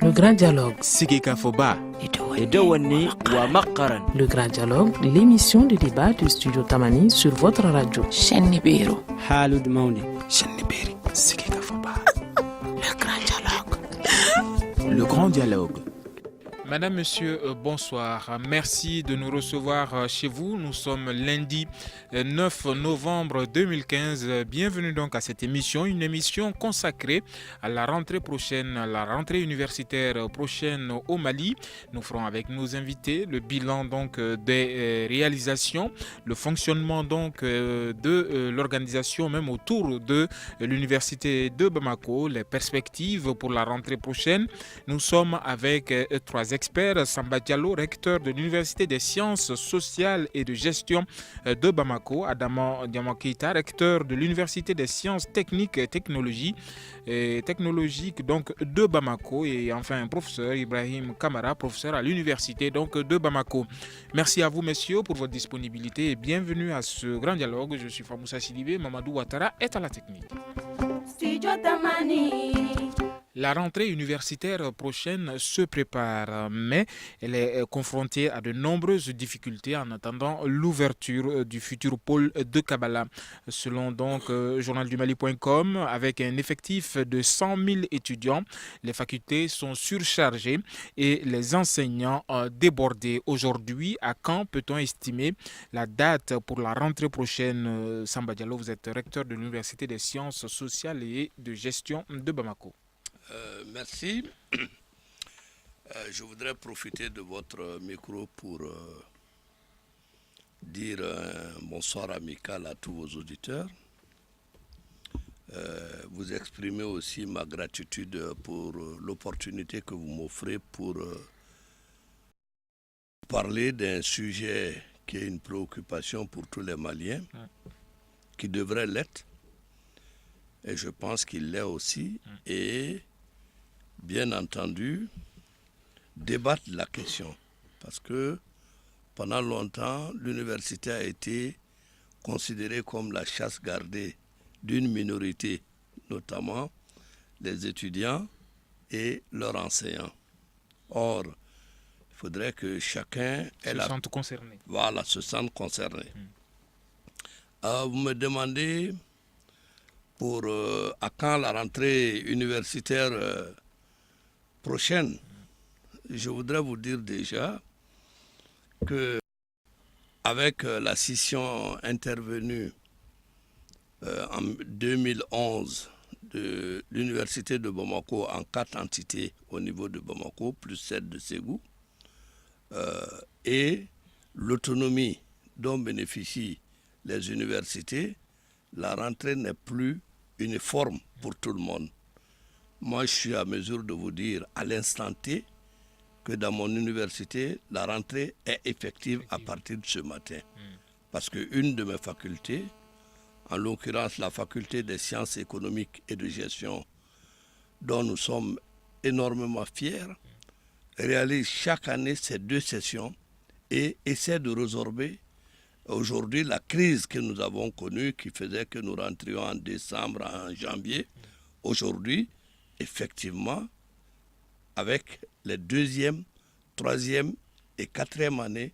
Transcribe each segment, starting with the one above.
Le grand dialogue. Sigika Foba. Le grand dialogue, l'émission de débat du studio Tamani sur votre radio. Chenibero. Halud Mauni. Cheniberi. Sigika Foba. Le grand dialogue. Le grand dialogue. Madame, Monsieur, bonsoir. Merci de nous recevoir chez vous. Nous sommes lundi 9 novembre 2015. Bienvenue donc à cette émission, une émission consacrée à la rentrée prochaine, à la rentrée universitaire prochaine au Mali. Nous ferons avec nos invités le bilan donc des réalisations, le fonctionnement donc de l'organisation même autour de l'université de Bamako, les perspectives pour la rentrée prochaine. Nous sommes avec trois experts, Samba Diallo, recteur de l'Université des sciences sociales et de gestion de Bamako, Adama Diamakita, recteur de l'Université des sciences techniques et technologiques donc de Bamako, et enfin professeur Ibrahim Kamara, professeur à l'Université donc de Bamako. Merci à vous messieurs pour votre disponibilité et bienvenue à ce grand dialogue. Je suis Famoussa Sidibé, Mamadou Ouattara est à la technique. Studio Tamani. La rentrée universitaire prochaine se prépare, mais elle est confrontée à de nombreuses difficultés en attendant l'ouverture du futur pôle de Kabbalah. Selon donc journaldumali.com, avec un effectif de 100 000 étudiants, les facultés sont surchargées et les enseignants débordés. Aujourd'hui, à quand peut-on estimer la date pour la rentrée prochaine? Samba Diallo, vous êtes recteur de l'Université des sciences sociales et de gestion de Bamako. Merci. Je voudrais profiter de votre micro pour dire un bonsoir amical à tous vos auditeurs. Vous exprimer aussi ma gratitude pour l'opportunité que vous m'offrez pour parler d'un sujet qui est une préoccupation pour tous les Maliens, qui devrait l'être. Et je pense qu'il l'est aussi. Et bien entendu, débattre la question. Parce que pendant longtemps, l'université a été considérée comme la chasse gardée d'une minorité, notamment les étudiants et leurs enseignants. Or, il faudrait que chacun se sente concerné. Voilà, se sente concerné. Vous me demandez pour à quand la rentrée universitaire prochaine. Je voudrais vous dire déjà que avec la scission intervenue en 2011 de l'université de Bamako en 4 entités au niveau de Bamako, plus 7 de Ségou, et l'autonomie dont bénéficient les universités, la rentrée n'est plus uniforme pour tout le monde. Moi, je suis à mesure de vous dire à l'instant T que dans mon université, la rentrée est effective à partir de ce matin. Parce qu'une de mes facultés, en l'occurrence la faculté des sciences économiques et de gestion, dont nous sommes énormément fiers, réalise chaque année ces 2 sessions et essaie de résorber aujourd'hui la crise que nous avons connue qui faisait que nous rentrions en décembre, en janvier. Aujourd'hui, effectivement, avec les 2e, 3e et 4e années,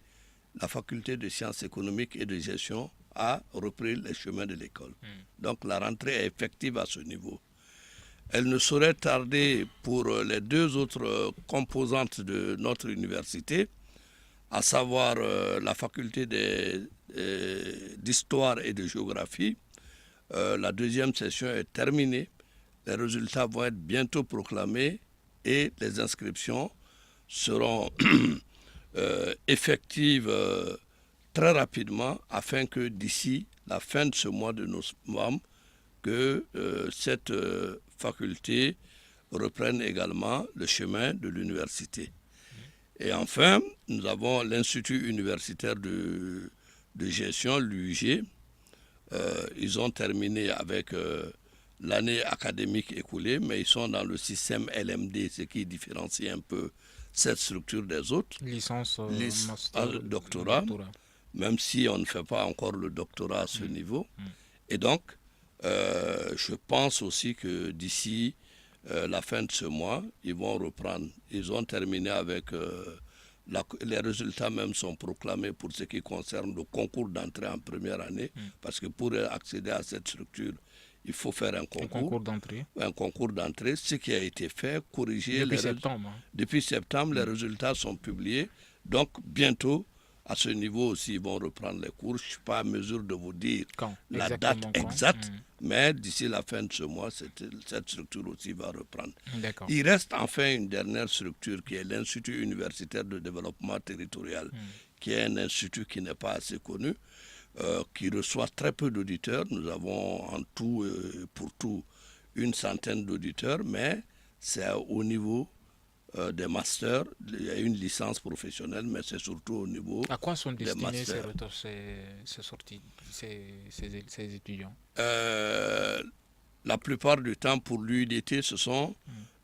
la faculté de sciences économiques et de gestion a repris les chemins de l'école. Donc la rentrée est effective à ce niveau. Elle ne saurait tarder pour les 2 autres composantes de notre université, à savoir la faculté d'histoire et de géographie. La 2e session est terminée. Les résultats vont être bientôt proclamés et les inscriptions seront effectives très rapidement afin que d'ici la fin de ce mois de novembre, que cette faculté reprenne également le chemin de l'université. Et enfin, nous avons l'Institut universitaire de gestion, l'UIG. Ils ont terminé avec l'année académique écoulée, mais ils sont dans le système LMD, ce qui différencie un peu cette structure des autres. Licence, master, doctorat, même si on ne fait pas encore le doctorat à ce niveau. Et donc, Je pense aussi que d'ici la fin de ce mois, ils vont reprendre. Ils ont terminé avec... les résultats même sont proclamés pour ce qui concerne le concours d'entrée en première année, parce que pour accéder à cette structure, il faut faire un concours d'entrée. Un concours d'entrée, ce qui a été fait, corriger depuis septembre. Depuis septembre, les résultats sont publiés. Donc bientôt, à ce niveau aussi, ils vont reprendre les cours. Je ne suis pas à mesure de vous dire la date exacte, mais d'ici la fin de ce mois, cette structure aussi va reprendre. Il reste enfin une dernière structure qui est l'Institut universitaire de développement territorial, qui est un institut qui n'est pas assez connu, qui reçoit très peu d'auditeurs. Nous avons en tout, pour tout, une centaine d'auditeurs, mais c'est au niveau des masters. Il y a une licence professionnelle, mais c'est surtout au niveau à quoi sont destinés ces étudiants? La plupart du temps, pour l'UIDT, ce sont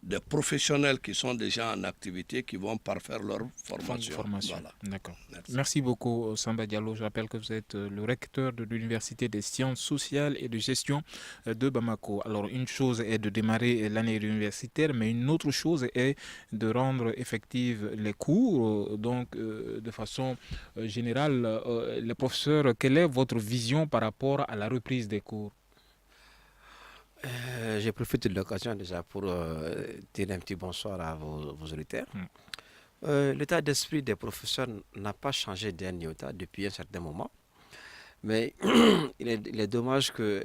des professionnels qui sont déjà en activité, qui vont parfaire leur formation. Voilà. D'accord. Merci beaucoup, Samba Diallo. Je rappelle que vous êtes le recteur de l'Université des sciences sociales et de gestion de Bamako. Alors, une chose est de démarrer l'année universitaire, mais une autre chose est de rendre effectives les cours. Donc, de façon générale, les professeurs, quelle est votre vision par rapport à la reprise des cours? Je profite de l'occasion déjà pour dire un petit bonsoir à vos auditeurs. L'état d'esprit des professeurs n'a pas changé d'un iota depuis un certain moment. Mais il est dommage que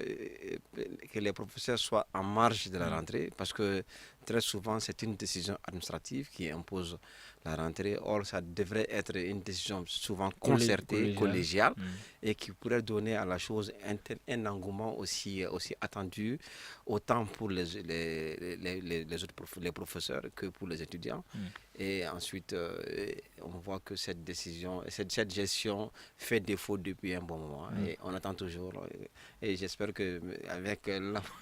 les professeurs soient en marge de la rentrée, parce que très souvent c'est une décision administrative qui impose la rentrée. Or, ça devrait être une décision souvent concertée, collégiale, et qui pourrait donner à la chose un engouement aussi attendu, autant pour les professeurs que pour les étudiants. Et ensuite, on voit que cette décision, cette gestion fait défaut depuis un bon moment. Et on attend toujours. Et j'espère qu'avec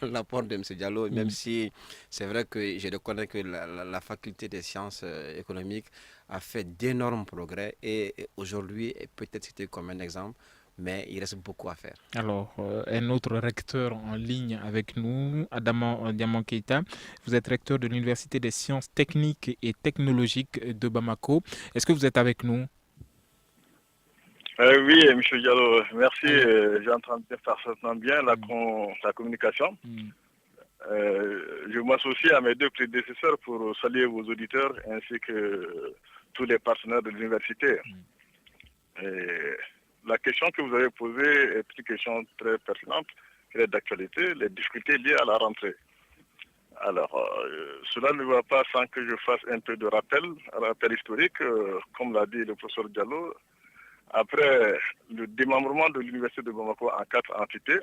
l'apport de M. Diallo, même si c'est vrai que je reconnais que la faculté des sciences économiques a fait d'énormes progrès. Et aujourd'hui, peut-être cité comme un exemple, mais il reste beaucoup à faire. Alors, un autre recteur en ligne avec nous, Adama Diamant Keita. Vous êtes recteur de l'Université des sciences techniques et technologiques de Bamako. Est-ce que vous êtes avec nous? Oui, M. Diallo, merci. J'entends parfaitement bien la communication. Je m'associe à mes deux prédécesseurs pour saluer vos auditeurs ainsi que tous les partenaires de l'université. La question que vous avez posée est une question très pertinente, qui est d'actualité, les difficultés liées à la rentrée. Alors, cela ne va pas sans que je fasse un peu de rappel historique, comme l'a dit le professeur Diallo. Après le démembrement de l'université de Bamako en 4 entités,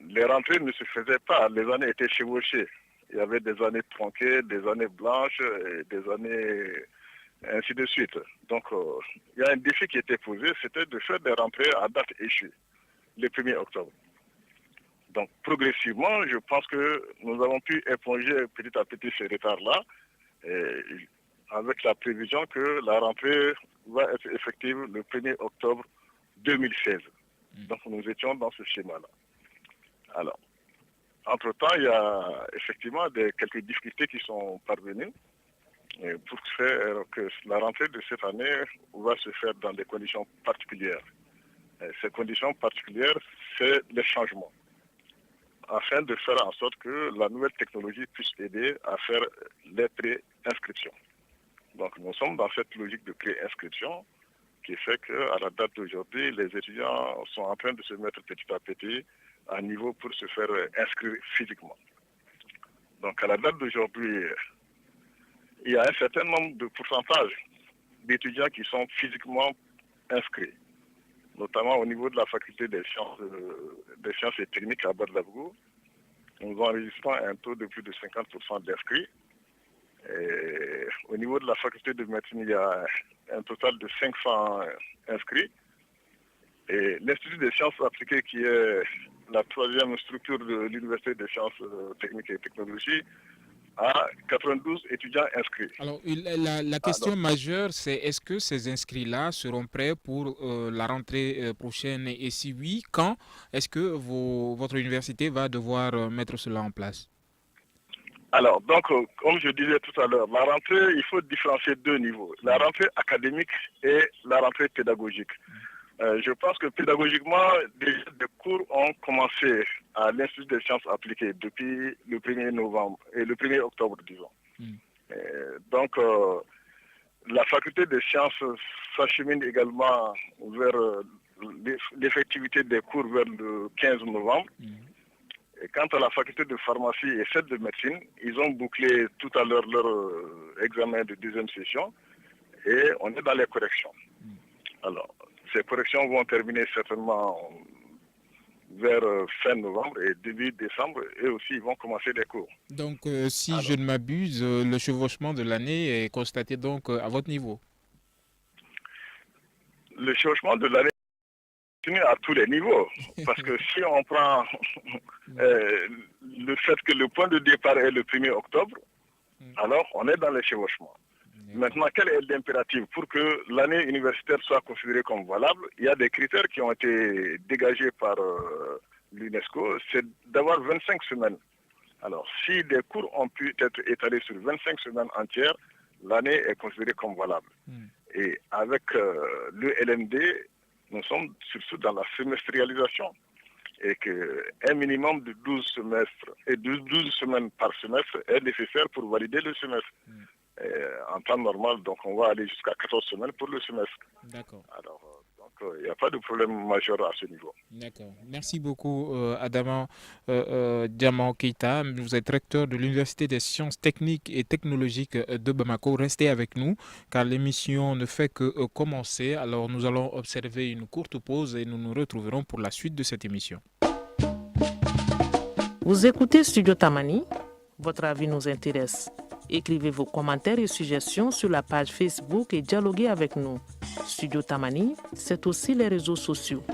les rentrées ne se faisaient pas, les années étaient chevauchées. Il y avait des années tronquées, des années blanches, et des années ainsi de suite. Donc, il y a un défi qui était posé, c'était de faire des rentrées à date échue, le 1er octobre. Donc, progressivement, je pense que nous avons pu éponger petit à petit ce retard-là, avec la prévision que la rentrée va être effective le 1er octobre 2016. Donc, nous étions dans ce schéma-là. Alors, entre-temps, il y a effectivement quelques difficultés qui sont parvenues pour faire que la rentrée de cette année va se faire dans des conditions particulières. Ces conditions particulières, c'est les changements, afin de faire en sorte que la nouvelle technologie puisse aider à faire les pré-inscriptions. Donc nous sommes dans cette logique de pré-inscription qui fait qu'à la date d'aujourd'hui, les étudiants sont en train de se mettre petit à petit à niveau pour se faire inscrire physiquement. Donc à la date d'aujourd'hui, il y a un certain nombre de pourcentages d'étudiants qui sont physiquement inscrits, notamment au niveau de la faculté des sciences et techniques à Badlavgo. Nous enregistrons un taux de plus de 50% d'inscrits. Et au niveau de la faculté de médecine, il y a un total de 500 inscrits. Et l'Institut des sciences appliquées, qui est la troisième structure de l'Université des sciences techniques et technologies, à 92 étudiants inscrits. Alors, la question majeure, c'est est-ce que ces inscrits-là seront prêts pour la rentrée prochaine? Et si oui, quand est-ce que votre université va devoir mettre cela en place? Alors, donc, comme je disais tout à l'heure, la rentrée, il faut différencier deux niveaux. La rentrée académique et la rentrée pédagogique. Je pense que pédagogiquement, déjà des cours ont commencé à l'Institut des sciences appliquées depuis le 1er novembre et le 1er octobre, disons. Donc, la faculté des sciences s'achemine également vers l'effectivité des cours vers le 15 novembre. Et quant à la faculté de pharmacie et celle de médecine, ils ont bouclé tout à l'heure leur examen de deuxième session et on est dans les corrections. Alors, ces corrections vont terminer certainement vers fin novembre et début décembre, et aussi ils vont commencer les cours. Donc, si je ne m'abuse, le chevauchement de l'année est constaté donc à votre niveau? Le chevauchement de l'année continue à tous les niveaux, parce que si on prend le fait que le point de départ est le 1er octobre, alors on est dans les chevauchements. Maintenant, quel est l'impératif pour que l'année universitaire soit considérée comme valable? Il y a des critères qui ont été dégagés par l'UNESCO, c'est d'avoir 25 semaines. Alors, si des cours ont pu être étalés sur 25 semaines entières, l'année est considérée comme valable. Et avec le LMD, nous sommes surtout dans la semestrialisation. Et qu'un minimum de 12 semestres et 12 semaines par semestre est nécessaire pour valider le semestre. En temps normal, donc on va aller jusqu'à 14 semaines pour le semestre. D'accord. Alors, donc il n'y a pas de problème majeur à ce niveau. D'accord. Merci beaucoup, Adama Diamant Keita. Vous êtes recteur de l'Université des sciences techniques et technologiques de Bamako. Restez avec nous, car l'émission ne fait que commencer. Alors, nous allons observer une courte pause et nous nous retrouverons pour la suite de cette émission. Vous écoutez Studio Tamani. Votre avis nous intéresse. Écrivez vos commentaires et suggestions sur la page Facebook et dialoguez avec nous. Studio Tamani, c'est aussi les réseaux sociaux.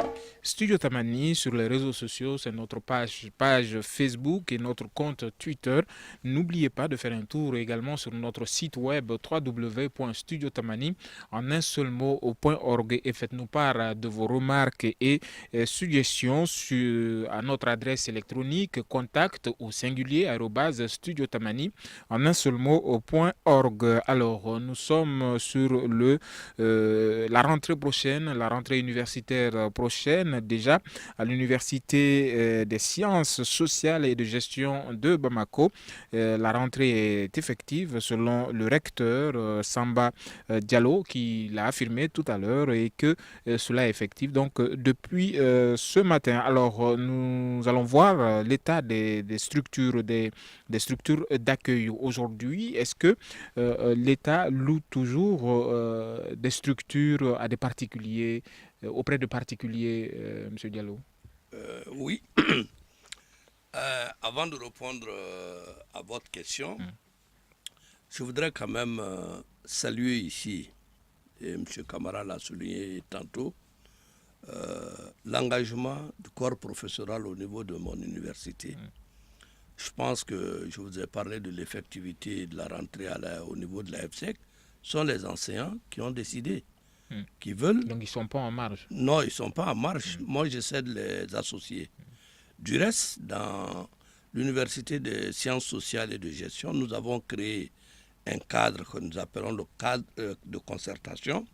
Studio Tamani sur les réseaux sociaux, c'est notre page Facebook et notre compte Twitter. N'oubliez pas de faire un tour également sur notre site web www.studiotamani en un seul mot .org et faites-nous part de vos remarques et suggestions à notre adresse électronique contact au singulier @studiotamani en un seul mot .org. Alors, nous sommes sur la rentrée prochaine, la rentrée universitaire prochaine. Déjà à l'Université des sciences sociales et de gestion de Bamako. La rentrée est effective selon le recteur Samba Diallo qui l'a affirmé tout à l'heure et que cela est effectif donc depuis ce matin. Alors nous allons voir l'état des structures d'accueil aujourd'hui. Est-ce que l'État loue toujours des structures à des particuliers auprès de particuliers, M. Diallo? Oui. Avant de répondre à votre question, je voudrais quand même saluer ici, et M. Camara l'a souligné tantôt, l'engagement du corps professoral au niveau de mon université. Je pense que je vous ai parlé de l'effectivité de la rentrée au niveau de la FSEC. Ce sont les enseignants qui ont décidé. Qui veulent. Donc ils ne sont pas en marge? Non, ils ne sont pas en marge. Moi, j'essaie de les associer. Du reste, dans l'Université des sciences sociales et de gestion, nous avons créé un cadre que nous appelons le cadre de concertation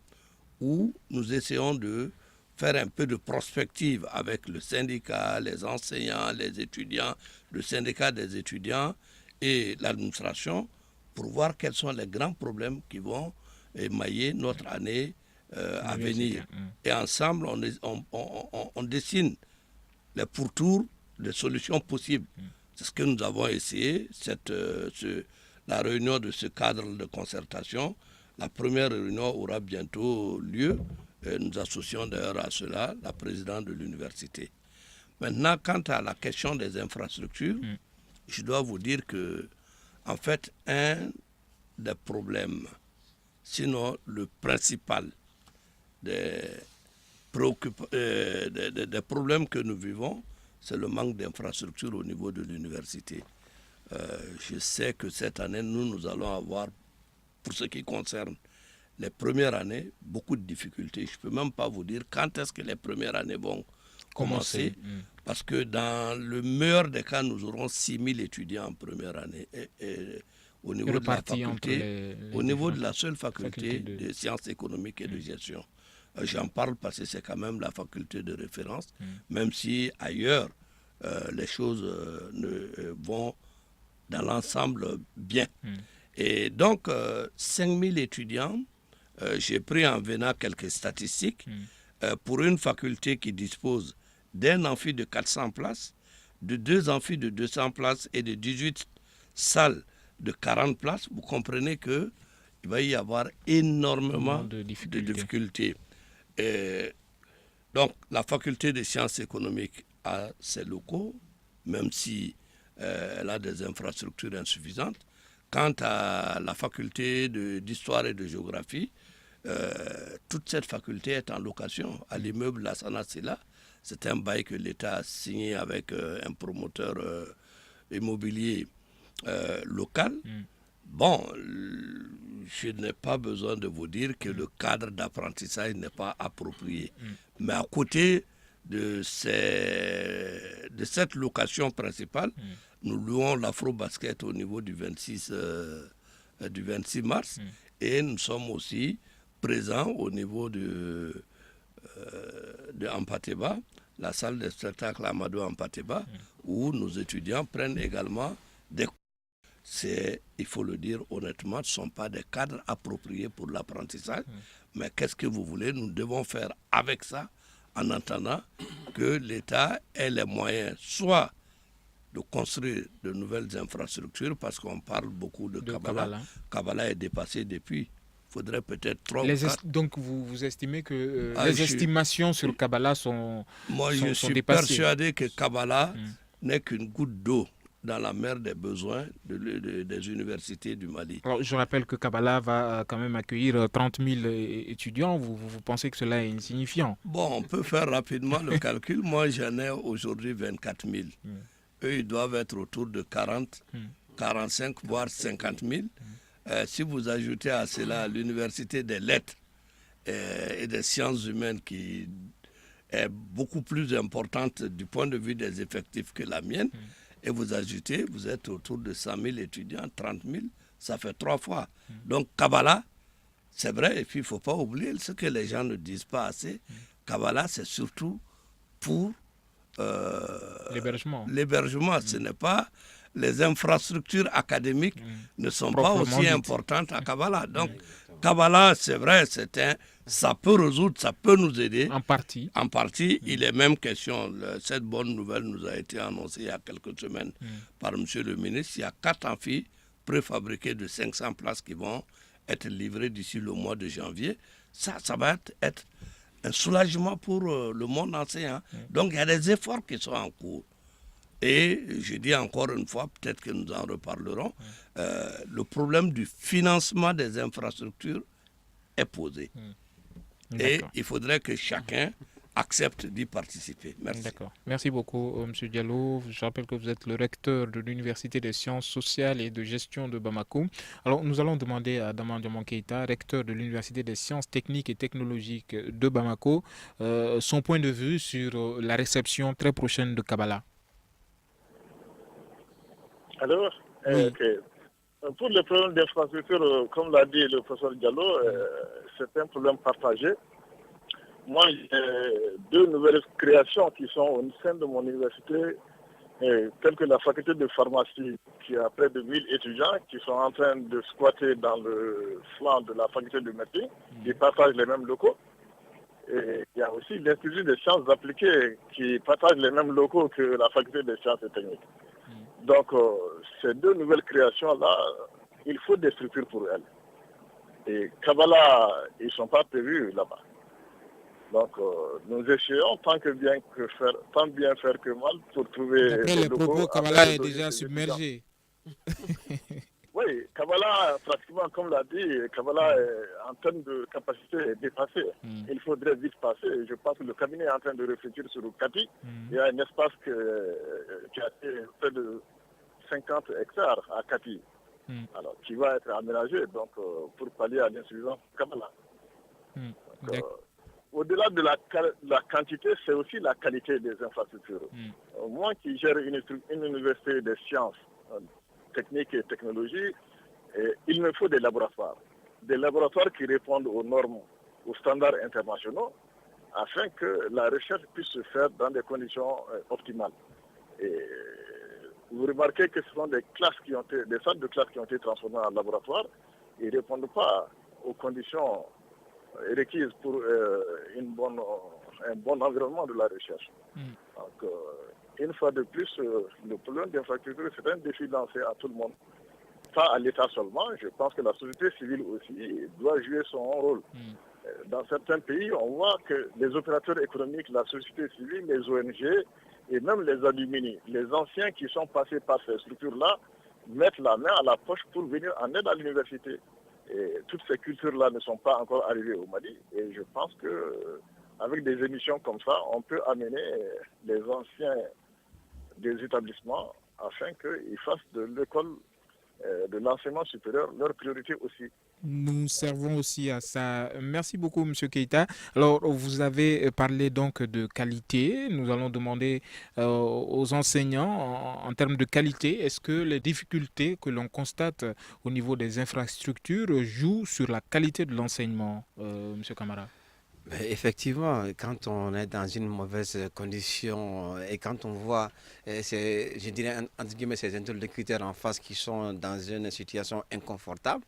où nous essayons de faire un peu de prospective avec le syndicat, les enseignants, les étudiants, le syndicat des étudiants et l'administration pour voir quels sont les grands problèmes qui vont émailler notre année à venir. Et ensemble, on dessine les pourtours, les solutions possibles. C'est ce que nous avons essayé, la réunion de ce cadre de concertation. La première réunion aura bientôt lieu. Nous associons d'ailleurs à cela la présidente de l'université. Maintenant, quant à la question des infrastructures, je dois vous dire que, en fait, un des problèmes, sinon le principal, des problèmes que nous vivons, c'est le manque d'infrastructures au niveau de l'université. Je sais que cette année, nous allons avoir, pour ce qui concerne les premières années, beaucoup de difficultés. Je ne peux même pas vous dire quand est-ce que les premières années vont commencer. Parce que dans le meilleur des cas, nous aurons 6 000 étudiants en première année. Et au niveau de la faculté, au niveau de la seule faculté de sciences économiques et de gestion. J'en parle parce que c'est quand même la faculté de référence, même si ailleurs, les choses vont dans l'ensemble bien. Et donc, 5 000 étudiants, j'ai pris en venant quelques statistiques, pour une faculté qui dispose d'un amphi de 400 places, de 2 amphis de 200 places et de 18 salles de 40 places, vous comprenez qu'il va y avoir énormément de difficultés. Et donc, la faculté des sciences économiques a ses locaux, même si elle a des infrastructures insuffisantes. Quant à la faculté d'histoire et de géographie, toute cette faculté est en location à l'immeuble La Sanasila. C'est un bail que l'État a signé avec un promoteur immobilier local. Bon, je n'ai pas besoin de vous dire que le cadre d'apprentissage n'est pas approprié. Mais à côté de cette location principale, nous louons l'Afro-Basket au niveau du 26 mars et nous sommes aussi présents au niveau de Ampateba, la salle de spectacle Amadou Ampateba, où nos étudiants prennent également des cours. Il faut le dire honnêtement, ce ne sont pas des cadres appropriés pour l'apprentissage, mais qu'est-ce que vous voulez, nous devons faire avec ça en attendant que l'État ait les moyens soit de construire de nouvelles infrastructures, parce qu'on parle beaucoup de Kabbalah. Kabbalah est dépassé depuis. Il faudrait peut-être 3 ou 4. Donc vous estimez que les estimations sur Kabbalah sont Moi, je suis dépassées. Persuadé que Kabbalah n'est qu'une goutte d'eau dans la mer des besoins des universités du Mali. Alors, je rappelle que Kabbalah va quand même accueillir 30 000 étudiants. Vous pensez que cela est insignifiant? Bon, on peut faire rapidement le calcul. Moi, j'en ai aujourd'hui 24 000. Eux, ils doivent être autour de 40, 45, voire 50 000. Si vous ajoutez à cela l'université des lettres et des sciences humaines qui est beaucoup plus importante du point de vue des effectifs que la mienne, et vous ajoutez, vous êtes autour de 100 000 étudiants, 30 000, ça fait 3 fois. Donc Kabbalah, c'est vrai, et puis il ne faut pas oublier ce que les gens ne disent pas assez. Kabbalah, c'est surtout pour l'hébergement. Ce n'est pas... Les infrastructures académiques ne sont pas aussi importantes à Kabbalah. Donc, Kabbalah, c'est vrai, ça peut résoudre, ça peut nous aider. En partie. En partie. Il est même question, cette bonne nouvelle nous a été annoncée il y a quelques semaines par M. le ministre. Il y a 4 amphis préfabriqués de 500 places qui vont être livrés d'ici le mois de janvier. Ça va être un soulagement pour le monde enseignant. Donc, il y a des efforts qui sont en cours. Et je dis encore une fois, peut-être que nous en reparlerons, le problème du financement des infrastructures est posé. Et il faudrait que chacun accepte d'y participer. Merci. D'accord. Merci beaucoup, M. Diallo. Je rappelle que vous êtes le recteur de l'Université des sciences sociales et de gestion de Bamako. Alors, nous allons demander à Daman Diamant Keïta, recteur de l'Université des sciences techniques et technologiques de Bamako, son point de vue sur la réception très prochaine de Kabbalah. Alors, oui. Pour le problème d'infrastructure, comme l'a dit le professeur Diallo, c'est un problème partagé. Moi, j'ai 2 nouvelles créations qui sont au sein de mon université, telles que la faculté de pharmacie, qui a près de 1000 étudiants qui sont en train de squatter dans le flanc de la faculté de médecine, qui partagent les mêmes locaux. Et il y a aussi l'Institut des sciences appliquées qui partage les mêmes locaux que la faculté des sciences et techniques. Donc, ces 2 nouvelles créations-là, il faut des structures pour elles. Et Kabbalah, ils ne sont pas prévus là-bas. Donc, nous essayons tant bien faire que mal pour trouver... D'après les propos, Kabbalah est déjà submergé. Oui, Kabbalah, pratiquement, comme l'a dit, Kabbalah, en termes de capacité, est dépassé. Il faudrait vite passer. Je pense que le cabinet est en train de réfléchir sur le CAPI. Il y a un espace qui a été près de 50 hectares à Kati, alors, qui va être aménagé donc, pour pallier à l'insuffisance Kamala. Au-delà de la quantité, c'est aussi la qualité des infrastructures. Moi qui gère une université des sciences, techniques et technologies, il me faut des laboratoires qui répondent aux normes, aux standards internationaux, afin que la recherche puisse se faire dans des conditions optimales. Et vous remarquez que ce sont des salles de classe qui ont été transformées en laboratoire et ne répondent pas aux conditions requises pour un bon environnement de la recherche. Donc, une fois de plus, le problème d'infrastructure, c'est un défi lancé à tout le monde. Pas à l'État seulement, je pense que la société civile aussi doit jouer son rôle. Dans certains pays, on voit que les opérateurs économiques, la société civile, les ONG et même les alumni, les anciens qui sont passés par ces structures-là, mettent la main à la poche pour venir en aide à l'université. Et toutes ces cultures-là ne sont pas encore arrivées au Mali. Et je pense qu'avec des émissions comme ça, on peut amener les anciens des établissements afin qu'ils fassent de l'école, de l'enseignement supérieur, leur priorité aussi. Nous servons aussi à ça. Merci beaucoup, M. Keïta. Alors, vous avez parlé donc de qualité. Nous allons demander aux enseignants, en termes de qualité, est-ce que les difficultés que l'on constate au niveau des infrastructures jouent sur la qualité de l'enseignement, M. Camara? Effectivement, quand on est dans une mauvaise condition et quand on voit, je dirais, entre guillemets, ces interlocuteurs en face qui sont dans une situation inconfortable,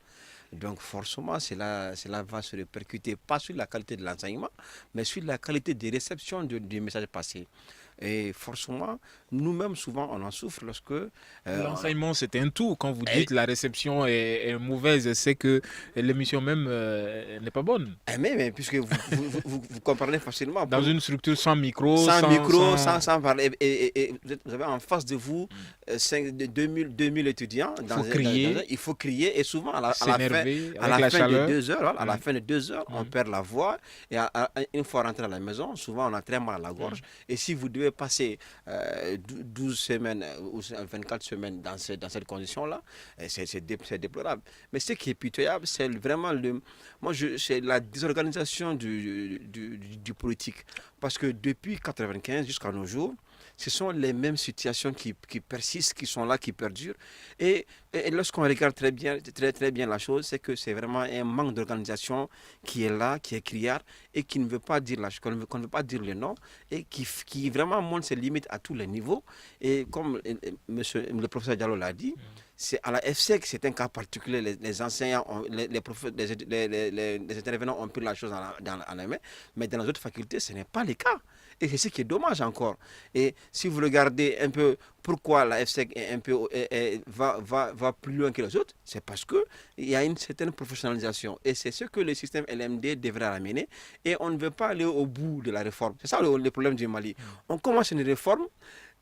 donc forcément, cela va se répercuter, pas sur la qualité de l'enseignement, mais sur la qualité de réception du message passé. Et forcément, nous-mêmes, souvent, on en souffre lorsque... L'enseignement, c'est un tout. Quand vous dites la réception est mauvaise, c'est que l'émission même n'est pas bonne. Mais puisque vous comprenez facilement. Dans une structure sans micro, sans parler. Et vous avez en face de vous 2000 étudiants. Il faut crier. Et souvent, à la fin de 2 heures, on perd la voix. Et une fois rentré à la maison, souvent, on a très mal à la gorge. Et si vous devez passer 12 semaines ou 24 semaines dans cette condition-là, c'est déplorable. Mais ce qui est pitoyable, c'est vraiment c'est la désorganisation du politique. Parce que depuis 1995 jusqu'à nos jours, ce sont les mêmes situations qui persistent, qui sont là, qui perdurent. Et lorsqu'on regarde très bien la chose, c'est que c'est vraiment un manque d'organisation qui est là, qui est criard et qui ne veut pas dire qu'on ne veut pas dire le nom et qui vraiment montre ses limites à tous les niveaux. Et comme le professeur Diallo l'a dit, c'est à la FSEC, c'est un cas particulier. Les enseignants, les intervenants ont pris la chose dans la main, mais dans les autres facultés, ce n'est pas le cas. Et c'est ce qui est dommage encore. Et si vous regardez un peu pourquoi la FSEC va plus loin que les autres, c'est parce qu'il y a une certaine professionnalisation. Et c'est ce que le système LMD devrait ramener. Et on ne veut pas aller au bout de la réforme. C'est ça le problème du Mali. On commence une réforme,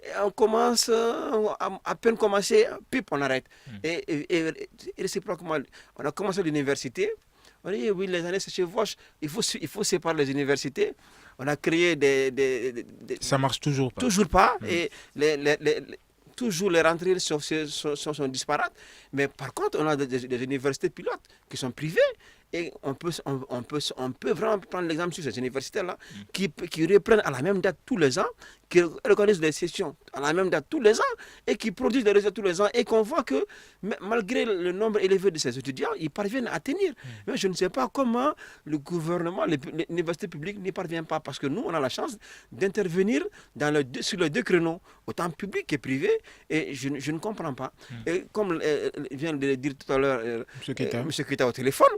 et on commence, à peine commencé, pip, on arrête. Et réciproquement, on a commencé l'université. On dit, oui, les années se chevauchent, il faut séparer les universités. On a créé ça marche toujours pas. Toujours pas. Et toujours les rentrées sont disparates. Mais par contre, on a des universités pilotes qui sont privées. Et on peut vraiment prendre l'exemple sur ces universités-là qui reprennent à la même date tous les ans, qui reconnaissent les sessions à la même date tous les ans et qui produisent des résultats tous les ans et qu'on voit que malgré le nombre élevé de ces étudiants, ils parviennent à tenir. Mais je ne sais pas comment le gouvernement, l'université publique n'y parvient pas parce que nous, on a la chance d'intervenir sur les deux créneaux, autant public que privé, et je ne comprends pas. Et comme vient de le dire tout à l'heure M. Keïta au téléphone,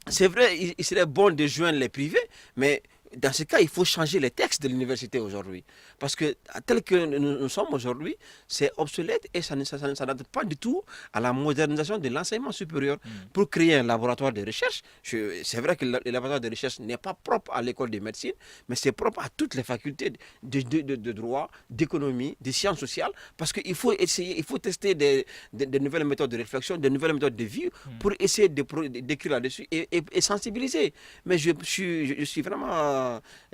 c'est vrai, il serait bon de joindre les privés, mais dans ce cas, il faut changer les textes de l'université aujourd'hui. Parce que tel que nous sommes aujourd'hui, c'est obsolète et ça ne s'adapte pas du tout à la modernisation de l'enseignement supérieur. Pour créer un laboratoire de recherche, c'est vrai que le laboratoire de recherche n'est pas propre à l'école de médecine, mais c'est propre à toutes les facultés de droit, d'économie, de sciences sociales, parce qu'il faut essayer, il faut tester des nouvelles méthodes de réflexion, des nouvelles méthodes de vie pour essayer d'écrire là-dessus et sensibiliser. Mais je suis vraiment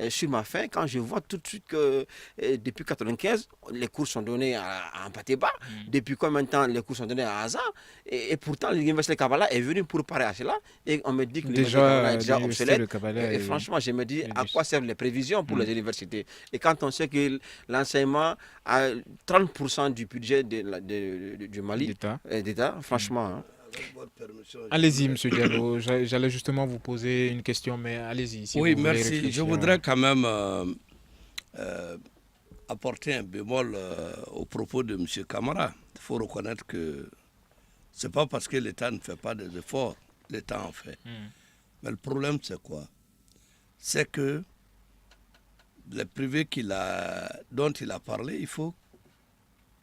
sur ma faim quand je vois tout de suite que depuis 1995, les cours sont donnés à Mpateba. Depuis combien de temps les cours sont donnés à Aza? Et pourtant, l'université de Kabbalah est venue pour parer à cela. Et on me dit que l'université de Kabbalah est déjà obsolète. Et franchement, je me dis à quoi servent les prévisions pour les universités? Et quand on sait que l'enseignement a 30% du budget du Mali, d'État, franchement... Hein. Allez-y, M. Diallo. J'allais justement vous poser une question, mais allez-y. Si oui, vous voulez merci. réfléchir. Je voudrais quand même apporter un bémol au propos de M. Camara. Il faut reconnaître que ce n'est pas parce que l'État ne fait pas des efforts, l'État en fait. Mais le problème, c'est quoi? C'est que les privés dont il a parlé, il faut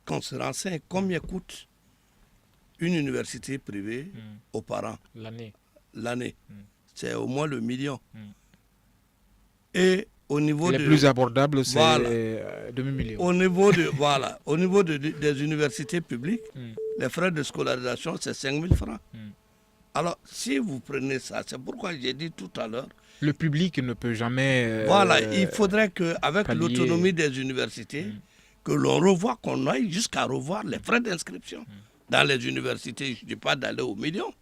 qu'on se renseigne combien coûte une université privée aux parents. L'année. C'est au moins le million. Et au niveau les plus abordables, c'est demi-million. Au niveau des universités publiques, les frais de scolarisation, c'est 5 000 francs. Alors, si vous prenez ça, c'est pourquoi j'ai dit tout à l'heure. Le public ne peut jamais... il faudrait qu'avec l'autonomie des universités, que l'on revoie, qu'on aille jusqu'à revoir les frais d'inscription. Dans les universités, je ne dis pas d'aller au million,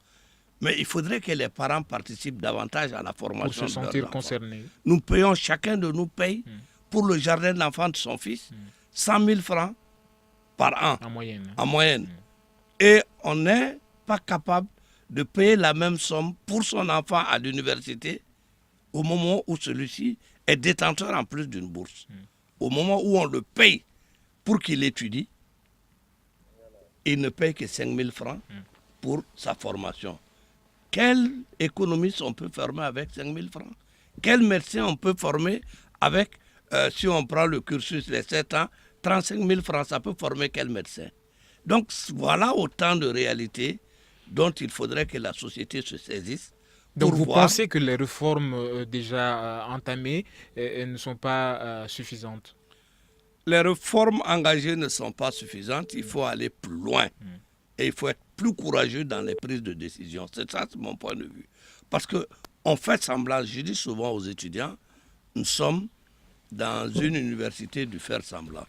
mais il faudrait que les parents participent davantage à la formation. Pour se sentir concernés. Nous payons, chacun de nous paye pour le jardin d'enfants de son fils 100 000 francs par an. En moyenne. Et on n'est pas capable de payer la même somme pour son enfant à l'université au moment où celui-ci est détenteur en plus d'une bourse. Au moment où on le paye pour qu'il étudie, il ne paye que 5 000 francs pour sa formation. Quelle économie on peut former avec 5 000 francs? Quel médecin on peut former avec, si on prend le cursus les 7 ans, 35 000 francs, ça peut former quel médecin? Donc voilà autant de réalités dont il faudrait que la société se saisisse. Donc vous pensez que les réformes déjà entamées ne sont pas suffisantes? Les réformes engagées ne sont pas suffisantes, il faut aller plus loin. Et il faut être plus courageux dans les prises de décision. C'est ça, c'est mon point de vue. Parce qu'on fait semblant, je dis souvent aux étudiants, nous sommes dans une université du faire semblant.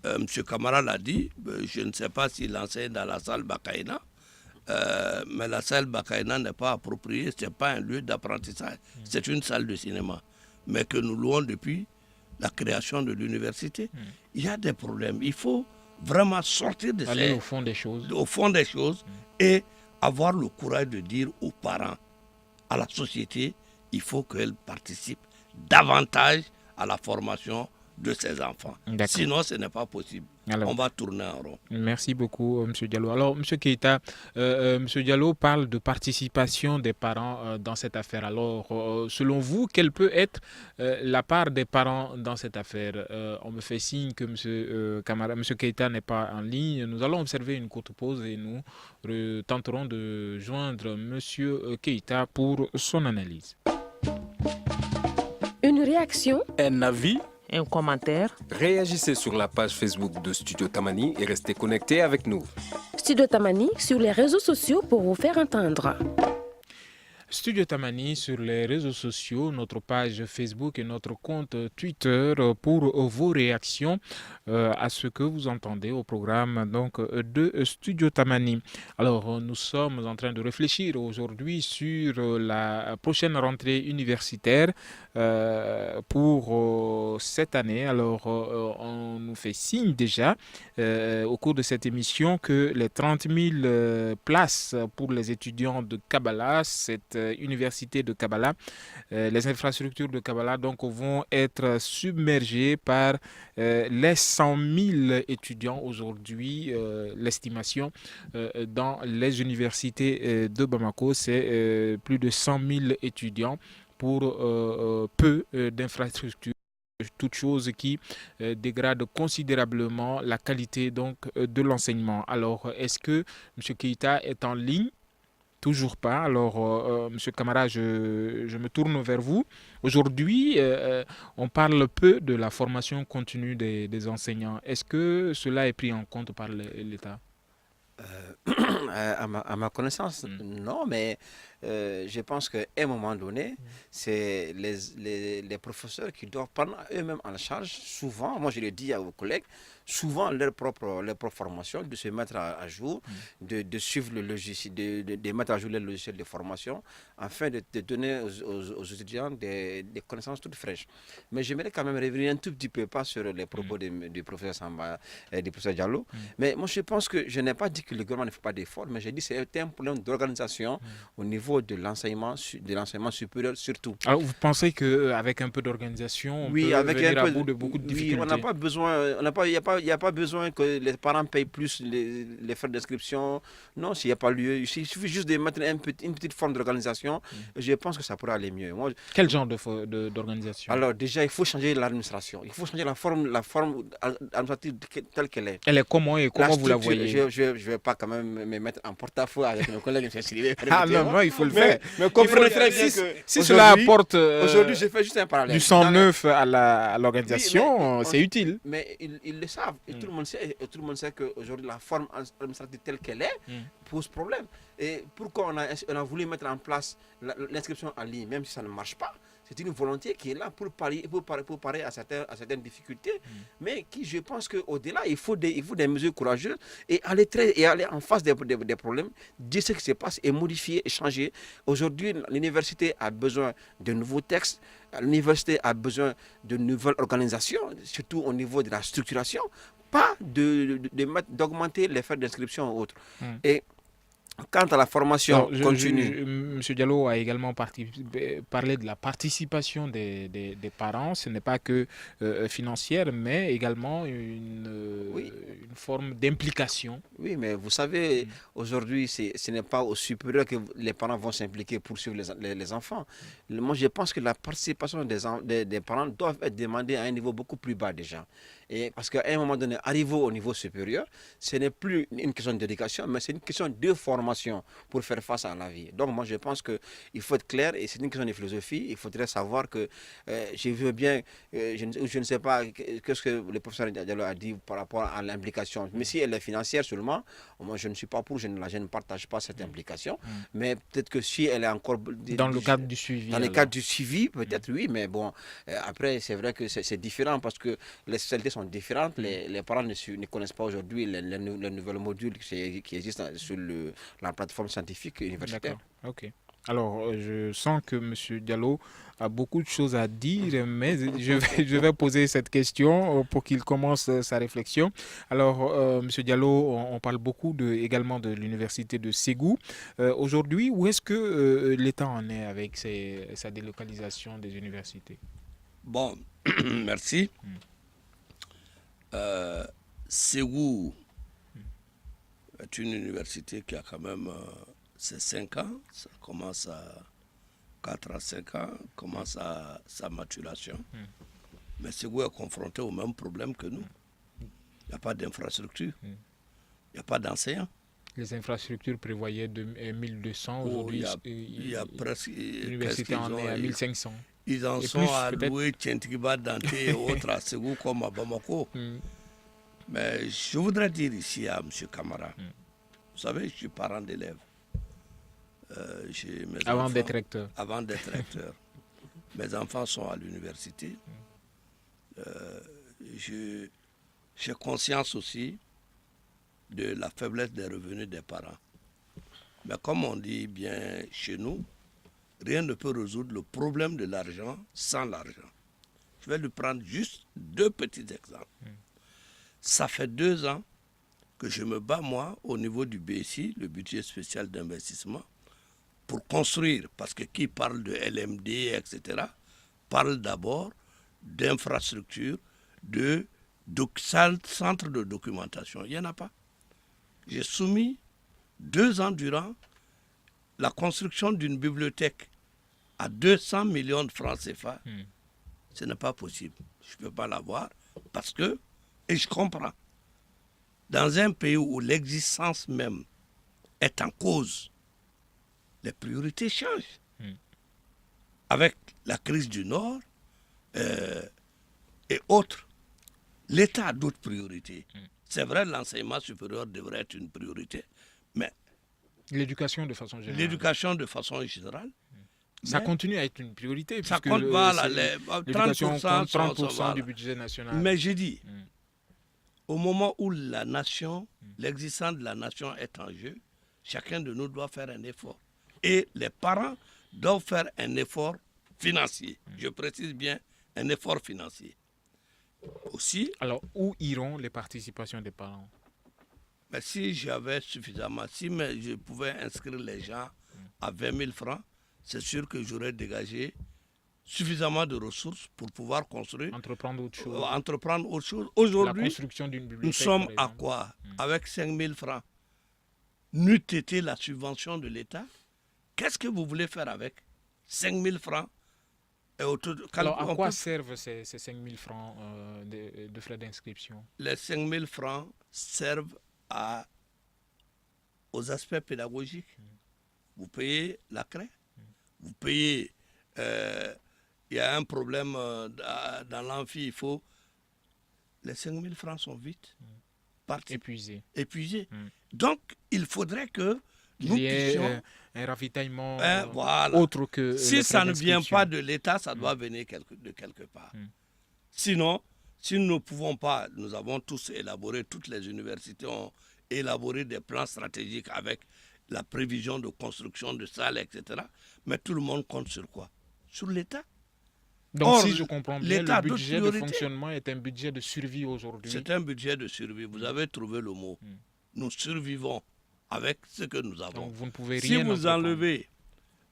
M. Camara l'a dit, je ne sais pas s'il enseigne dans la salle Bakaïna, mais la salle Bakaïna n'est pas appropriée, ce n'est pas un lieu d'apprentissage, c'est une salle de cinéma, mais que nous louons depuis la création de l'université. Il y a des problèmes. Il faut vraiment sortir de aller au fond des choses, et avoir le courage de dire aux parents, à la société, il faut qu'elle participe davantage à la formation de ses enfants. Sinon, ce n'est pas possible. Alors, on va tourner en rond. Merci beaucoup, M. Diallo. Alors, M. Keïta, M. Diallo parle de participation des parents dans cette affaire. Alors, selon vous, quelle peut être la part des parents dans cette affaire? On me fait signe que M. Keïta n'est pas en ligne. Nous allons observer une courte pause et nous tenterons de joindre M. Keïta pour son analyse. Une réaction? Un avis? Un commentaire? Réagissez sur la page Facebook de Studio Tamani et restez connectés avec nous. Studio Tamani sur les réseaux sociaux pour vous faire entendre. Studio Tamani sur les réseaux sociaux, notre page Facebook et notre compte Twitter pour vos réactions à ce que vous entendez au programme donc, de Studio Tamani. Alors, nous sommes en train de réfléchir aujourd'hui sur la prochaine rentrée universitaire pour cette année. Alors, on nous fait signe déjà au cours de cette émission que les 30 000 places pour les étudiants de Kabbalah, cette université de Kabbalah, les infrastructures de Kabbalah donc vont être submergées par les 100 000 étudiants aujourd'hui. L'estimation dans les universités de Bamako, c'est plus de 100 000 étudiants pour peu d'infrastructures. Toute chose qui dégrade considérablement la qualité donc, de l'enseignement. Alors, est-ce que M. Keïta est en ligne? Toujours pas. Alors, M. Camara, je me tourne vers vous. Aujourd'hui, on parle peu de la formation continue des enseignants. Est-ce que cela est pris en compte par l'État? À ma connaissance, non, mais je pense qu'à un moment donné, c'est les professeurs qui doivent prendre eux-mêmes en charge, souvent, moi je le dis à vos collègues, souvent leur propre formation, de se mettre à jour, de suivre le logiciel, de mettre à jour les logiciels de formation, afin de donner aux étudiants des connaissances toutes fraîches. Mais j'aimerais quand même revenir un tout petit peu, pas sur les propos du professeur Samba et du professeur Diallo, mais moi je pense que je n'ai pas dit que le gouvernement ne fait pas d'efforts, mais j'ai dit que c'est un problème d'organisation au niveau de l'enseignement supérieur surtout. Alors vous pensez qu'avec un peu d'organisation, on peut venir à bout de beaucoup de difficultés? Oui, on n'a pas besoin, il n'y a pas besoin que les parents payent plus les frais d'inscription. Non, s'il n'y a pas lieu, il suffit juste de mettre une petite forme d'organisation. Je pense que ça pourrait aller mieux. Quel genre d'organisation? Alors déjà, il faut changer l'administration. Il faut changer la forme administrative telle qu'elle est. Elle est comment et comment vous la voyez? Je ne vais pas quand même me mettre en porte-à-faux avec mes collègues. Ah non, il faut le faire. Mais comprenez très bien que si cela apporte aujourd'hui, je fais juste un parallèle. Du sang neuf à l'organisation, c'est utile. Mais ils le savent. Et tout le monde sait qu'aujourd'hui, la forme administrative telle qu'elle est pose problème. Et pourquoi on a voulu mettre en place l'inscription en ligne, même si ça ne marche pas? C'est une volonté qui est là pour parer à certaines difficultés, mais qui, je pense qu'au-delà, il faut des mesures courageuses et aller en face des problèmes, dire ce qui se passe et modifier et changer. Aujourd'hui, l'université a besoin de nouveaux textes, l'université a besoin de nouvelles organisations, surtout au niveau de la structuration, pas d'augmenter les frais d'inscription ou autres. Et quant à la formation continue. M. Diallo a également parlé de la participation des parents. Ce n'est pas que financière, mais également une forme d'implication. Oui, mais vous savez, aujourd'hui, ce n'est pas au supérieur que les parents vont s'impliquer pour suivre les enfants. Moi, je pense que la participation des parents doit être demandée à un niveau beaucoup plus bas déjà. Et parce qu'à un moment donné, arriver au niveau supérieur, ce n'est plus une question d'éducation, mais c'est une question de formation pour faire face à la vie. Donc moi, je pense qu'il faut être clair, et c'est une question de philosophie. Il faudrait savoir que, je veux bien, je ne sais pas qu'est-ce que le professeur Diallo a dit par rapport à l'implication. Mais si elle est financière seulement, moi je ne suis pas pour, je ne partage pas cette implication. Mais peut-être que si elle est encore... Dans le cadre du suivi. Dans le cadre du suivi, peut-être oui, mais bon, après c'est vrai que c'est différent parce que les spécialités sont différentes. Les parents ne connaissent pas aujourd'hui les nouveaux modules qui existent sur la plateforme scientifique universitaire. D'accord, ok. Alors, je sens que M. Diallo a beaucoup de choses à dire, mais je vais poser cette question pour qu'il commence sa réflexion. Alors, M. Diallo, on parle beaucoup également de l'université de Ségou. Aujourd'hui, où est-ce que l'État en est avec sa délocalisation des universités? Bon, merci. Ségou est une université qui a quand même ses 5 ans, ça commence à 4 à 5 ans, commence à sa maturation. Mais Ségou est confronté au même problème que nous. Il n'y a pas d'infrastructure, il n'y a pas d'enseignants. Les infrastructures prévoyaient 1200, aujourd'hui il y a presque... L'université en est à 1500. Ils en sont à louer Tchentriba, Dante et autres à Ségou comme à Bamako. Mais je voudrais dire ici à M. Camara, vous savez, je suis parent d'élèves. Avant d'être recteur. Avant d'être recteur. Mes enfants sont à l'université. J'ai conscience aussi de la faiblesse des revenus des parents. Mais comme on dit bien chez nous, rien ne peut résoudre le problème de l'argent sans l'argent. Je vais lui prendre juste 2 petits exemples. Ça fait 2 ans que je me bats, moi, au niveau du BSI, le budget spécial d'investissement, pour construire, parce que qui parle de LMD, etc., parle d'abord d'infrastructures, de centres de documentation. Il n'y en a pas. J'ai soumis 2 ans durant la construction d'une bibliothèque à 200 millions de francs CFA. Ce n'est pas possible. Je ne peux pas l'avoir parce que, et je comprends, dans un pays où l'existence même est en cause, les priorités changent. Avec la crise du Nord et autres, l'État a d'autres priorités. C'est vrai, l'enseignement supérieur devrait être une priorité, mais L'éducation de façon générale. l'éducation de façon générale, Ça mais continue à être une priorité. ça puisque compte, voilà, l'éducation 30%, compte 30% voilà. du budget national. Mais je dis, Mm. au moment où la nation, l'existence de la nation est en jeu, chacun de nous doit faire un effort. Et les parents doivent faire un effort financier. Je précise bien, un effort financier. Aussi, Alors, où iront les participations des parents? mais si j'avais suffisamment, si je pouvais inscrire les gens à 20 000 francs, c'est sûr que j'aurais dégagé suffisamment de ressources pour pouvoir construire, Entreprendre autre chose. entreprendre autre chose. La Aujourd'hui, construction d'une bibliothèque. nous sommes par à exemple. quoi? Avec 5 000 francs. N'eût été la subvention de l'État, qu'est-ce que vous voulez faire avec 5 000 francs et Alors, à quoi servent ces 5 000 francs de frais d'inscription? Les 5 000 francs servent aux aspects pédagogiques. Vous payez la craie, vous payez... il y a un problème dans l'amphi, il faut... Les 5 000 francs sont vite partis, épuisés. Donc, il faudrait que nous Il y ait puissions... un ravitaillement voilà. autre que Si les ça frais ne vient d'inscription. pas de l'État, ça doit venir de quelque part. Sinon, si nous ne pouvons pas, nous avons tous élaboré, toutes les universités ont élaboré des plans stratégiques avec la prévision de construction de salles, etc. Mais tout le monde compte sur quoi? Sur l'État. Donc, Or, si je comprends bien, l'État a le d'autres budget de priorités. fonctionnement est un budget de survie aujourd'hui. C'est un budget de survie. Vous avez trouvé le mot. Nous survivons avec ce que nous avons. Donc, vous ne pouvez Si rien vous entreprendre. enlevez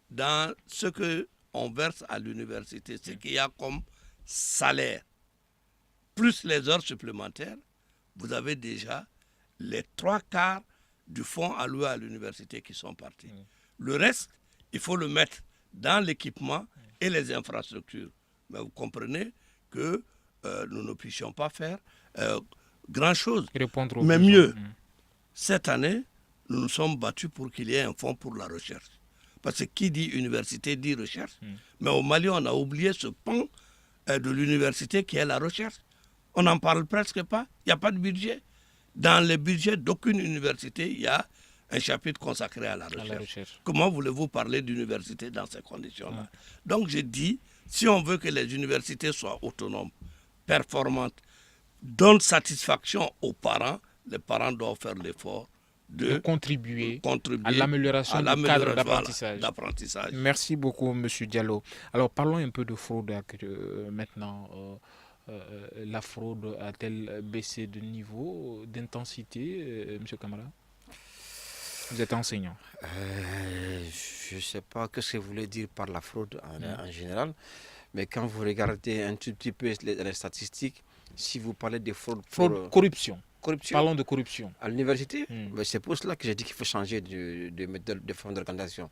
dans ce qu'on verse à l'université, ce qu'il y a comme salaire, plus les heures supplémentaires, vous avez déjà les 3/4 du fonds alloué à l'université qui sont partis. Le reste, il faut le mettre dans l'équipement et les infrastructures. Mais vous comprenez que nous ne puissions pas faire grand-chose. Répondre aux Mais besoins. mieux, cette année, nous nous sommes battus pour qu'il y ait un fonds pour la recherche. Parce que qui dit université dit recherche. Mais au Mali, on a oublié ce pan de l'université qui est la recherche. On n'en parle presque pas. Il n'y a pas de budget. Dans le budget d'aucune université, il y a un chapitre consacré à la recherche. Comment voulez-vous parler d'université dans ces conditions-là? Donc je dis, si on veut que les universités soient autonomes, performantes, donnent satisfaction aux parents, les parents doivent faire l'effort de contribuer à l'amélioration du cadre d'apprentissage. Merci beaucoup, M. Diallo. Alors, parlons un peu de fraude maintenant. La fraude a-t-elle baissé de niveau, d'intensité, M. Camara? Vous êtes enseignant. Je ne sais pas ce que vous voulez dire par la fraude en général, mais quand vous regardez un tout petit peu les statistiques, si vous parlez de fraude... Corruption. Corruption. Parlons de corruption. À l'université, c'est pour cela que j'ai dit qu'il faut changer de méthode de forme d'organisation.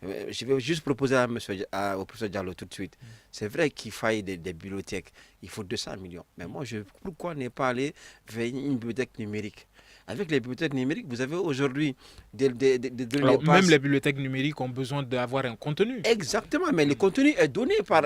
Je vais juste proposer au professeur Diallo tout de suite. C'est vrai qu'il faille des bibliothèques. Il faut 200 millions. Mais moi, pourquoi ne pas aller vers une bibliothèque numérique? Avec les bibliothèques numériques, vous avez aujourd'hui des données. Même les bibliothèques numériques ont besoin d'avoir un contenu. Exactement, mais le contenu est donné par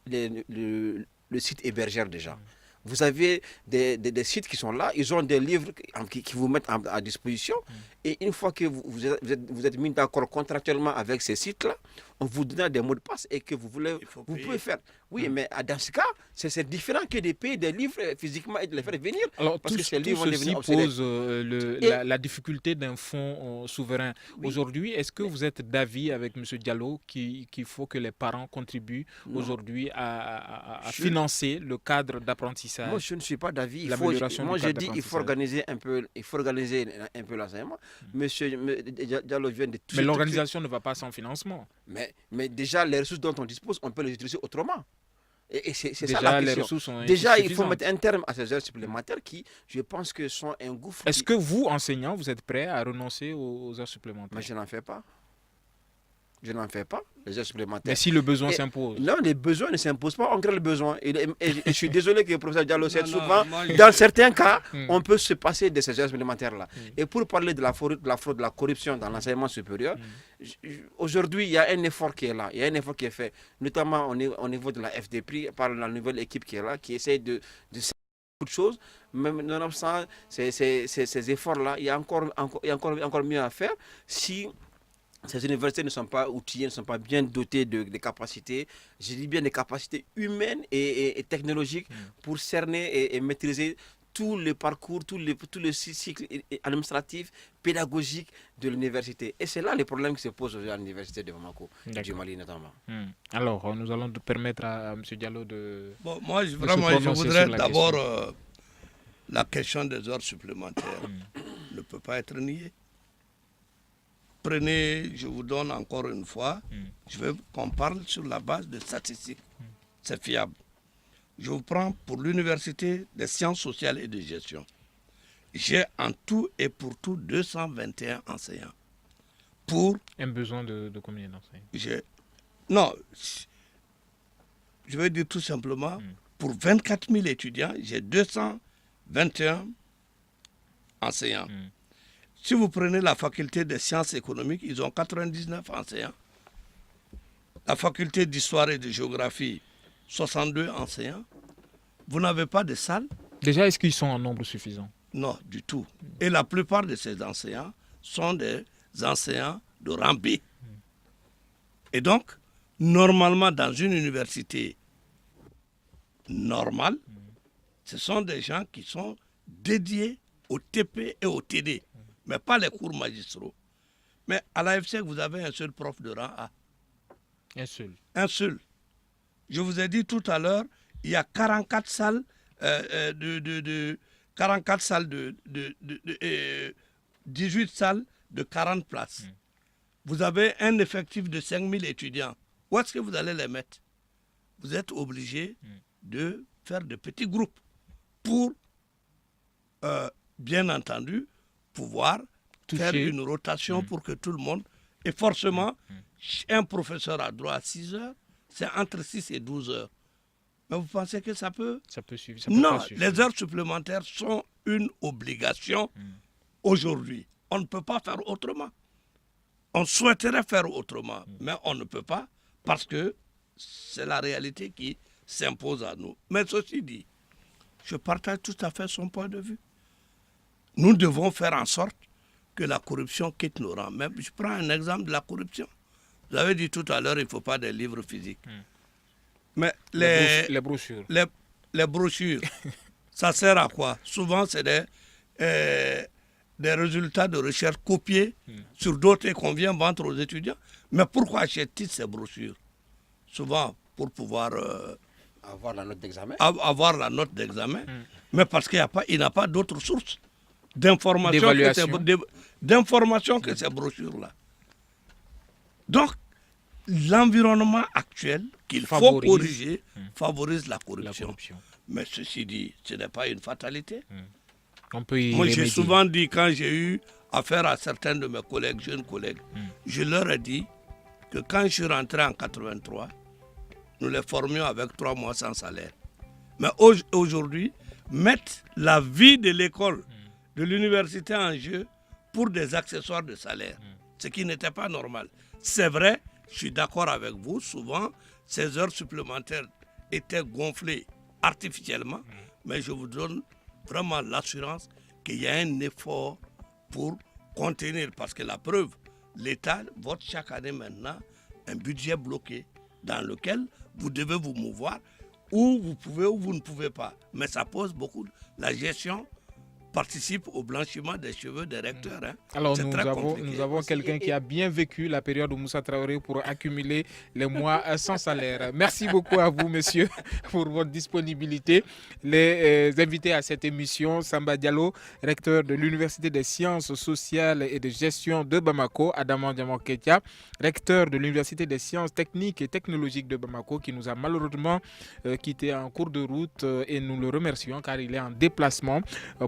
le site hébergeur déjà. Vous avez des sites qui sont là, ils ont des livres qui vous mettent à disposition. Et une fois que vous êtes mis d'accord contractuellement avec ces sites-là, on vous donne des mots de passe et que vous pouvez faire. Oui, mais dans ce cas, c'est différent que de payer des livres physiquement et de les faire venir. Alors, parce que ces livres pose la difficulté d'un fonds souverain. Oui. Aujourd'hui, est-ce que vous êtes d'avis avec M. Diallo qu'il faut que les parents contribuent aujourd'hui à financer le cadre d'apprentissage? Moi, je ne suis pas d'avis. Moi, je dis qu'il faut organiser un peu l'enseignement. Monsieur Diallo vient de... Mais l'organisation ne va pas sans financement. Mais déjà, les ressources dont on dispose, on peut les utiliser autrement. Et c'est déjà, ça la question. Les ressources sont déjà, il faut mettre un terme à ces heures supplémentaires qui, je pense, que sont un gouffre. Est-ce que vous, enseignants, vous êtes prêts à renoncer aux heures supplémentaires? Mais je n'en fais pas. Je n'en fais pas, les heures supplémentaires. Mais si le besoin s'impose? Non, les besoins ne s'imposent pas, on crée le besoin. Et je suis désolé que le professeur Diallo cite souvent, dans certains cas, on peut se passer de ces heures supplémentaires-là. Et pour parler de la fraude, de la corruption dans l'enseignement supérieur, aujourd'hui, il y a un effort qui est là, il y a un effort qui est fait, notamment au niveau de la FDPRI, par la nouvelle équipe qui est là, qui essaie de de choses, mais nonobstant ces efforts-là, il y a encore mieux à faire si ces universités ne sont pas outillées, ne sont pas bien dotées de capacités, je dis bien des capacités humaines et technologiques pour cerner et maîtriser tout le parcours, tout le cycle administratif, pédagogique de l'université. Et c'est là le problème qui se pose aujourd'hui à l'université de Bamako, du Mali notamment. Alors, nous allons permettre à M. Diallo de... Bon, moi, je voudrais d'abord... la question des heures supplémentaires ne peut pas être niée. Prenez, je vous donne encore une fois, je veux qu'on parle sur la base de statistiques. C'est fiable. Je vous prends pour l'Université des sciences sociales et de gestion. J'ai en tout et pour tout 221 enseignants. Pour... Un besoin de combien d'enseignants? Non, je veux dire tout simplement, pour 24 000 étudiants, j'ai 221 enseignants. Si vous prenez la faculté des sciences économiques, ils ont 99 enseignants. La faculté d'histoire et de géographie, 62 enseignants. Vous n'avez pas de salle? Déjà, est-ce qu'ils sont en nombre suffisant? Non, du tout. Et la plupart de ces enseignants sont des enseignants de rang B. Et donc, normalement, dans une université normale, ce sont des gens qui sont dédiés au TP et au TD, mais pas les cours magistraux. Mais à l'AFC, vous avez un seul prof de rang A. Un seul. Un seul. Je vous ai dit tout à l'heure, il y a 44 salles 18 salles de 40 places. Vous avez un effectif de 5000 étudiants. Où est-ce que vous allez les mettre? Vous êtes obligé de faire de petits groupes pour, bien entendu, pouvoir faire une rotation pour que tout le monde... Et forcément, un professeur a droit à 6 heures, c'est entre 6 et 12 heures. Mais vous pensez que ça peut... Ça peut suivre. Non, les heures supplémentaires sont une obligation aujourd'hui. On ne peut pas faire autrement. On souhaiterait faire autrement, mais on ne peut pas parce que c'est la réalité qui s'impose à nous. Mais ceci dit, je partage tout à fait son point de vue. Nous devons faire en sorte que la corruption quitte nos rangs. Même, je prends un exemple de la corruption. Vous avez dit tout à l'heure, il ne faut pas des livres physiques. Mais les brochures. Les brochures, ça sert à quoi? Souvent, c'est des résultats de recherche copiés sur d'autres et qu'on vient vendre aux étudiants. Mais pourquoi achètent-ils ces brochures? Souvent, pour pouvoir... avoir la note d'examen. Avoir la note d'examen. Mais parce qu'il n'a pas d'autres sources d'informations que ces brochures-là. Donc, l'environnement actuel qu'il faut corriger favorise la corruption. Mais ceci dit, ce n'est pas une fatalité. Moi, j'ai souvent dit, quand j'ai eu affaire à certains de mes collègues, jeunes collègues, je leur ai dit que quand je suis rentré en 83, nous les formions avec 3 mois sans salaire. Mais aujourd'hui, mettre la vie de l'école, de l'université en jeu pour des accessoires de salaire, ce qui n'était pas normal. C'est vrai, je suis d'accord avec vous, souvent, ces heures supplémentaires étaient gonflées artificiellement, mais je vous donne vraiment l'assurance qu'il y a un effort pour contenir, parce que la preuve, l'État vote chaque année maintenant un budget bloqué dans lequel vous devez vous mouvoir, où vous pouvez ou vous ne pouvez pas. Mais ça pose beaucoup. La gestion participe au blanchiment des cheveux des recteurs. Alors nous avons quelqu'un qui a bien vécu la période où Moussa Traoré pour accumuler les mois sans salaire. Merci beaucoup à vous, messieurs, pour votre disponibilité. Les invités à cette émission, Samba Diallo, recteur de l'Université des sciences sociales et de gestion de Bamako, Adama Diamant Ketia, recteur de l'Université des sciences techniques et technologiques de Bamako, qui nous a malheureusement quitté en cours de route et nous le remercions car il est en déplacement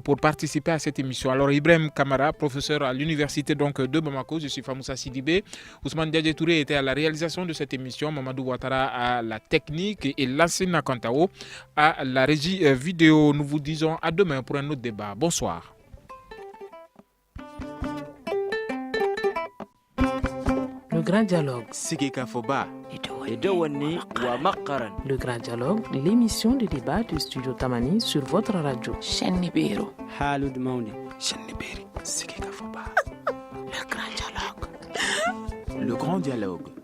pour participer à cette émission. Alors Ibrahim Kamara, professeur à l'université de Bamako, je suis Famoussa Sidibé. Ousmane Diadje Touré était à la réalisation de cette émission, Mamadou Ouattara à la technique et Lassina Kantao à la régie vidéo. Nous vous disons à demain pour un autre débat. Bonsoir. Le grand dialogue. Sigi Kafoba. Le Grand Dialogue, l'émission de débat du Studio Tamani sur votre radio. Shenibiro. Halud Mauni. Shenibiri. Siki Kafoba. Le Grand Dialogue. Le Grand Dialogue.